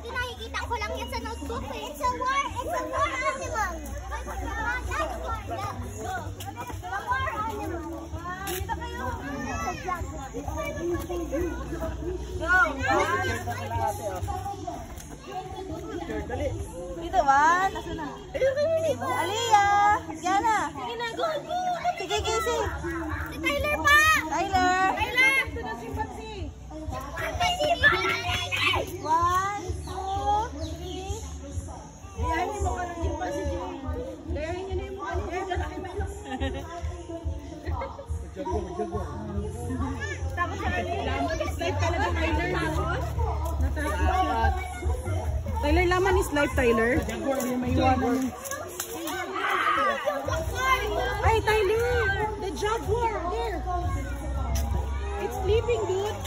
Dati nakikita ko lang yan sa notebook eh. It's a war animal. War animal. Dito kayo. Dito ba? Nasa na? Aliyah! Diana! Sige na, go! Sige, Casey! Si Tyler pa! Tyler! Tyler! Ito na chimpanzee! 1, 2, 3. Iyahin mo ka ng chimpanzee, Jimmy. Gayahin nyo na yung mukha niya. Lalaki may lang. Tapos sa kanila. Life talaga, Tyler. Natakot. Tyler, laman is life, Tyler. May iwanan. Ay, Tyler! The jaguar! There! It's sleeping, dude!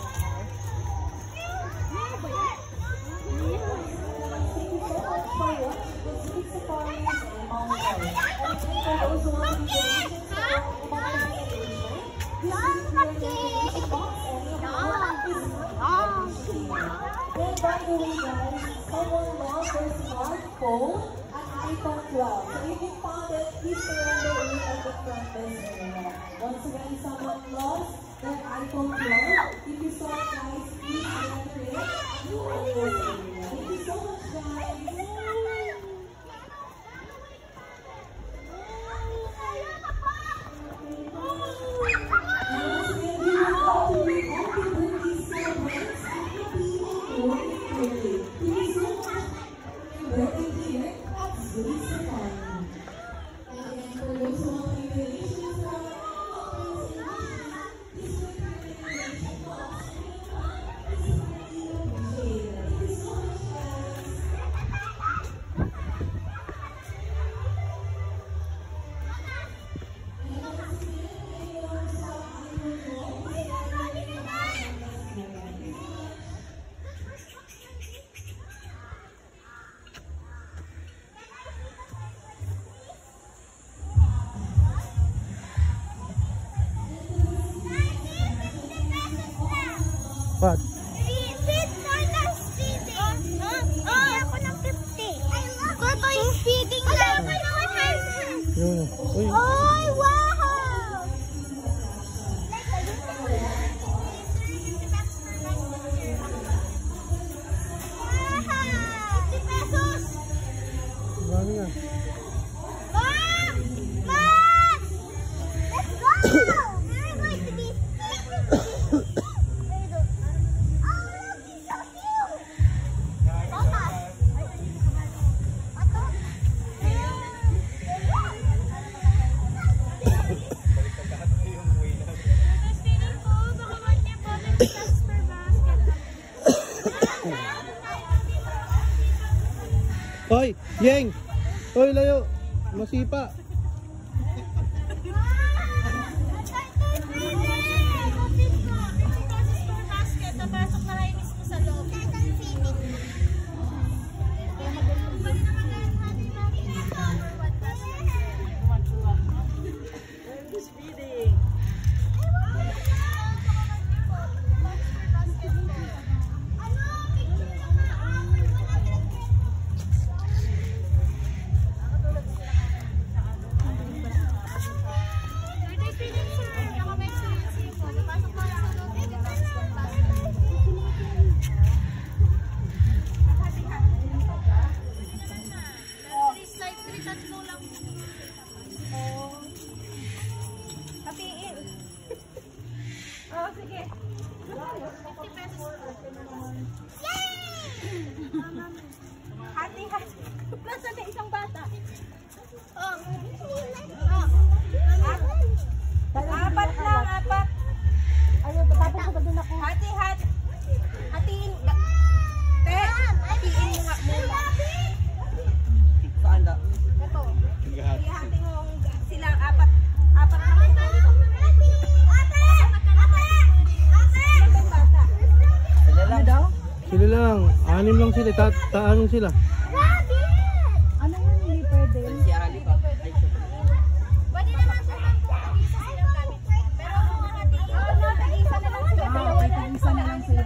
iPhone 12. So if you found it, please surrender it at the front desk area. Once again, someone lost their iPhone 12. If you saw it, guys, please surrender it at the front desk area. Thank you so much, guys. What? Feed Nana's feeding. Ako ng 50. Koto yung feeding lang. Yun. Uy. Ay, wow! Marami nga. Mom! Mom! Let's go! We're going to be Hoy, Yeng! Hoy, layo! Masipa! Sila lang. 6 lang sila. Taanong sila. Ano yun? Hindi pwede. Pwede naman sa isa silang gamit. Pero isa na lang sila. Isa na lang sila.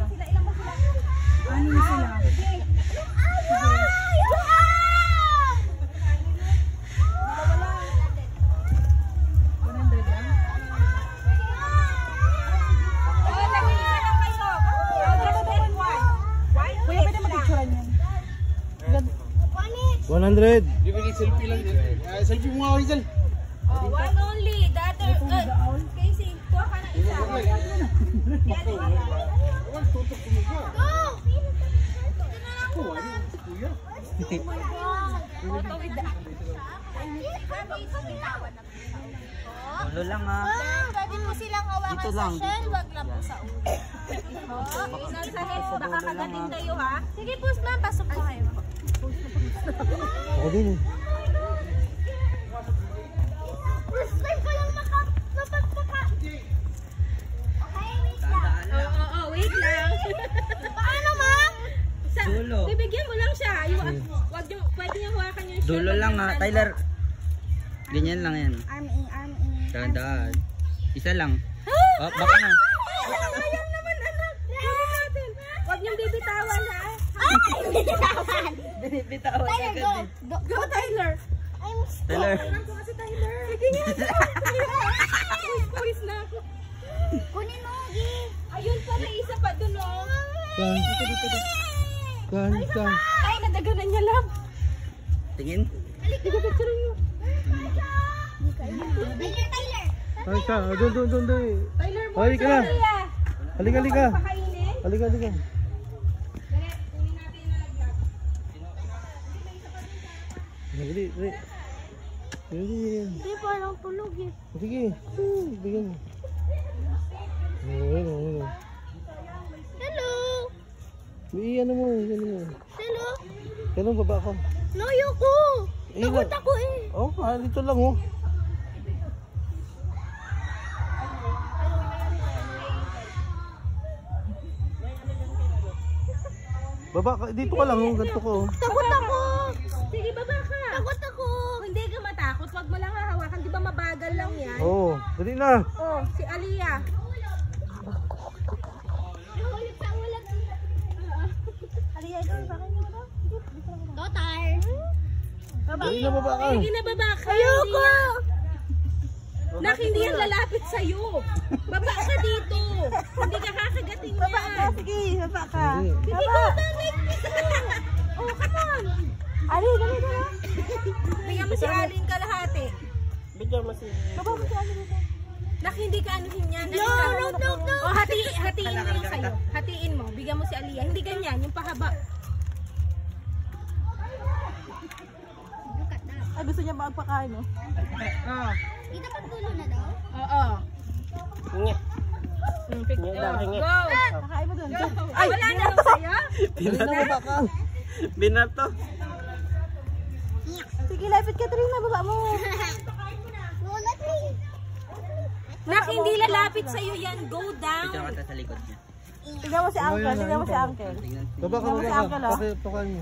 6 sila. 100. Selfie lang. Selfie mo ako, Rizal. Oh, one only. The other, Casey, kuha ka ng isa. Tutok ko mo ba? Photo with the... Ulo lang ha. Pwede po silang hawakan Dito sa lang, shell, wag lang po sa ulo. Ingat sa head, baka kagating kayo ha. Sige po, ma'am, pasok po kayo. Ako din eh. First time ko lang mapagpaka. Okay, wait lang. Oo, wait lang. Paano, ma'am? Dulo. Bibigyan mo lang siya. Wag yung, pwede niya hawakan yung shirt. Dulo lang ha. Tyler. Ganyan lang yan. Arm in, arm in. Dahan-dahan. Isa lang. Oh, baka na. Sayang naman, anak. Gawin natin. Wag niyong bibitawan ha. Ay! Binitawan! Binibitawan Tyler, agad go! eh. Go, Tyler. I'm stuck. Tyler. Ko kasi Tyler. Sige nga. Quiz na ako. Kunin mo, Gi. Ayun pa, may isa pa dun oh. Kan. Kan. Kan. Ay, nadaganan niya lang. Tingin. Sige, picture niyo. Tyler! Ay, ka. Doon. Tyler, mo Halika na. Leah. Halika. Pakainin. Halika. Dali, kunin natin yung nalaglag. Dali. Hindi, parang tulog eh. Sige. Bigyan mo. Ayun. Hello! Ano mo. Hello? Kailan baba ka? Layo ko! Eh, Takot ako eh. Oh, dito lang oh. Baba ka, dito ka lang, ganito ko. Takot ako! Sige, baba ka. Takot ako! Hindi ka matakot. Wag mo lang hahawakan. Di ba mabagal lang yan? Oo, dali na. Oh, si Aliyah. Aliyah, ito, bakit mo ba? Totar! Dali na baba ka. Sige na, baba ka. Ayoko! Nak, hindi yan lalapit sa'yo. Baba ka dito. Hindi ka kakagating yan. Baba ka, sige. Baba ka. Hindi. Hindi ka damit dito. Oh, come on. Ali, dali. Bigyan mo si Alin kalahati. Bigyan mo si... Baba mo si Alin dito. Nak, hindi ka anuhin yan. No. Oh, hatiin mo yung sa'yo. Hatiin mo. Bigyan mo si Aliyah. Hindi ganyan, yung pahaba. Ay, gusto niya magpakain, no? Oo. Dito pagtulo na daw? Oo. Go! Pakain mo dun. Ay, wala na daw sa'yo? Dali na baba ka. Binato. Sige, lapit ka rin na baba mo. Wala me. Nak, hindi lalapit sa'yo yan. Go down. Picture ka sa likod niya. Tignan mo si Uncle. Tignan mo si Uncle. Tingnan. Baba ka. Pakain mo.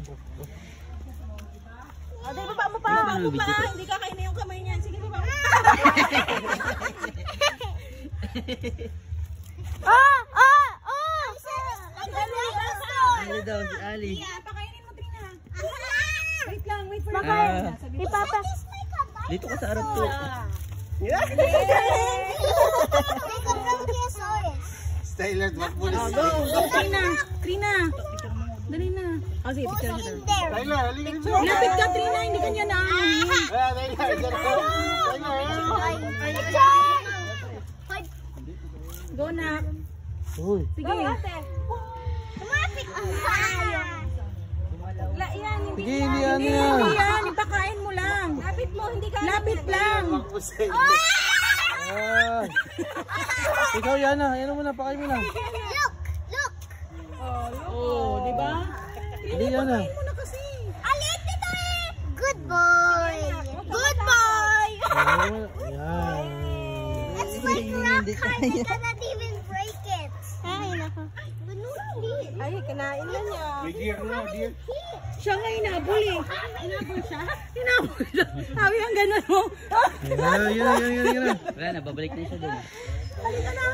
Aday, baba mo pa. Baba mo pa. Hindi ka kainin yung kamay niyan. Sige, baba mo. Ano daw si Ali? Pakainin mo, Trina. Wait lang, wait for Ipapa. Dito ka sa harap to. Make a bronchiosaurus. Tyler, magpulis. Trina. Dali na. Oh, sige, picture niya daw. There. Tyler, halika dito. Lapit ka, Trina. Hindi ka niya na. Go na. Uy. Sige. Lumapit ang Yan, hindi Sige, yan. hindi yan. Hindi yan. Ipakain mo lang. Lapit mo, hindi ka. Lapit lang. Ah. Ikaw yan na. Yan mo na. Pakain mo na. Look! Oh, di ba? Hindi yan na. Ano kasi? Alit ito eh! Good boy! Good boy! Yan. It's like rock hard. You cannot even break it. Ay, nako. Ay, kinain na niya. Dear na, dear. Siya nga inabol eh. Inabol siya? Inabol siya. Sabi ang ganun mo. Yan. Wala na, babalik na siya dun. Halika na.